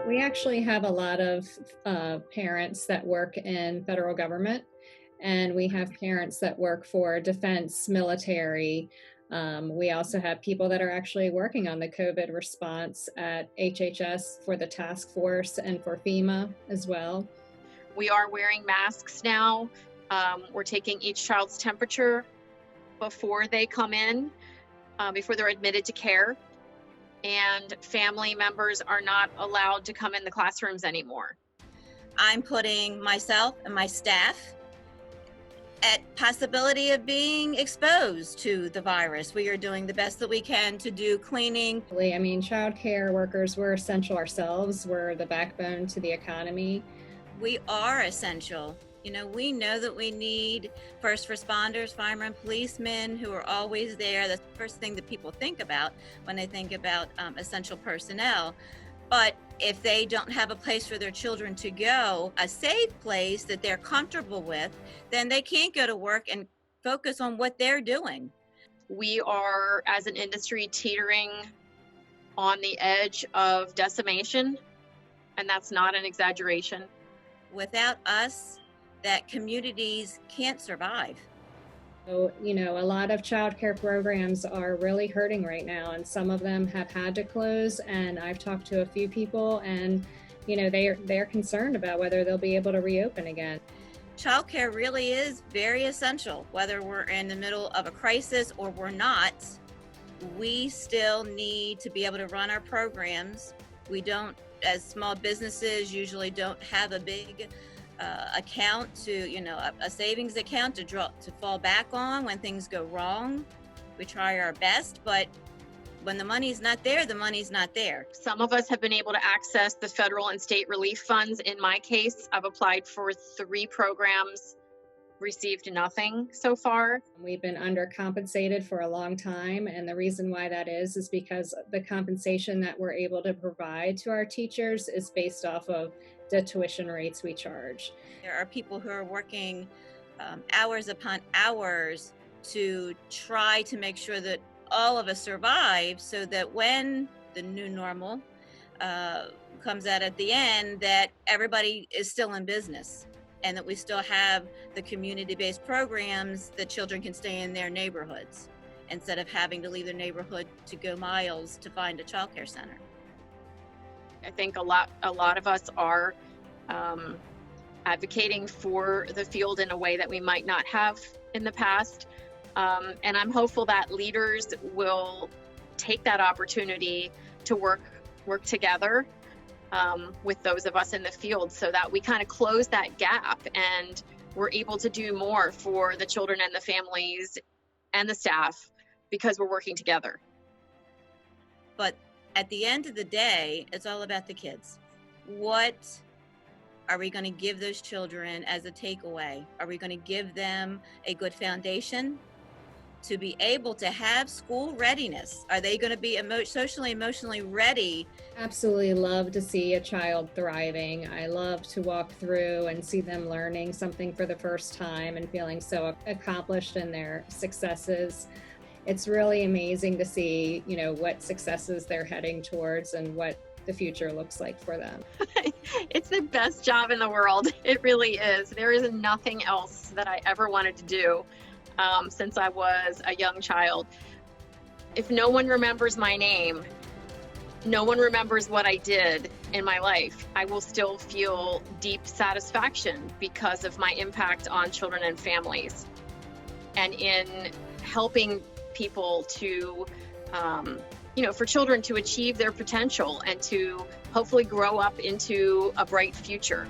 We actually have a lot of parents that work in federal government, and we have parents that work for defense, military. We also have people that are actually working on the COVID response at HHS for the task force and for FEMA as well. We are wearing masks now. We're taking each child's temperature before they come in, before they're admitted to care. And family members are not allowed to come in the classrooms anymore. I'm putting myself and my staff at possibility of being exposed to the virus. We are doing the best that we can to do cleaning. I mean, child care workers, we're essential ourselves. We're the backbone to the economy. We are essential. We know that we need first responders, firemen, policemen who are always there. That's the first thing that people think about when they think about essential personnel. But if they don't have a place for their children to go, a safe place that they're comfortable with, then they can't go to work and focus on what they're doing. We are, as an industry, teetering on the edge of decimation, and that's not an exaggeration. Without us, that communities can't survive. So, a lot of childcare programs are really hurting right now, and some of them have had to close. And I've talked to a few people, and they're concerned about whether they'll be able to reopen again. Childcare really is very essential, whether we're in the middle of a crisis or we're not. We still need to be able to run our programs. We don't, as small businesses, usually don't have a big account a savings account to fall back on when things go wrong. We try our best, but when the money's not there, the money's not there. Some of us have been able to access the federal and state relief funds. In my case, I've applied for 3 programs, received nothing so far. We've been undercompensated for a long time, and the reason why that is because the compensation that we're able to provide to our teachers is based off of the tuition rates we charge. There are people who are working hours upon hours to try to make sure that all of us survive, so that when the new normal comes out at the end, that everybody is still in business, and that we still have the community-based programs that children can stay in their neighborhoods instead of having to leave their neighborhood to go miles to find a childcare center. I think a lot of us are advocating for the field in a way that we might not have in the past. And I'm hopeful that leaders will take that opportunity to work together with those of us in the field, so that we kind of close that gap and we're able to do more for the children and the families and the staff because we're working together. But at the end of the day, it's all about the kids. What are we going to give those children as a takeaway? Are we going to give them a good foundation to be able to have school readiness? Are they going to be socially, emotionally ready? Absolutely love to see a child thriving. I love to walk through and see them learning something for the first time and feeling so accomplished in their successes. It's really amazing to see, what successes they're heading towards and what the future looks like for them. It's the best job in the world. It really is. There is nothing else that I ever wanted to do since I was a young child. If no one remembers my name, no one remembers what I did in my life, I will still feel deep satisfaction because of my impact on children and families, and in helping people to, for children to achieve their potential and to hopefully grow up into a bright future.